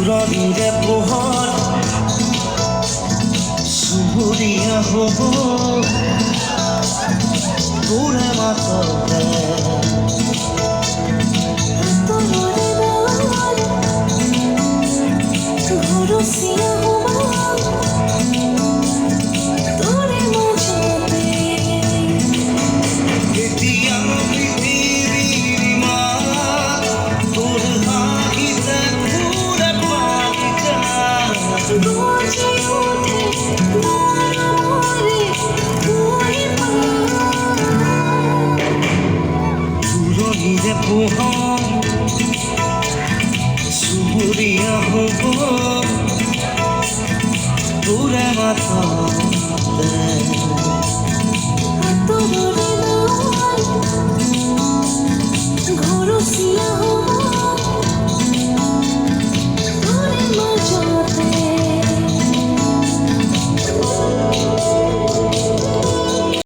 রঙিরে পোহর সুবরিয়া হব তোরে মাতবে ঘরসিয়া তোরে মাঝাতে এতিয়া পৃথিবীর মা তোর হাগিতে পুরে পাগিটা গর্জে ওঠে মরে তুই রঙিরে পোহর সুবরিয়া হব তোরে মাতবে ঘরসিয়া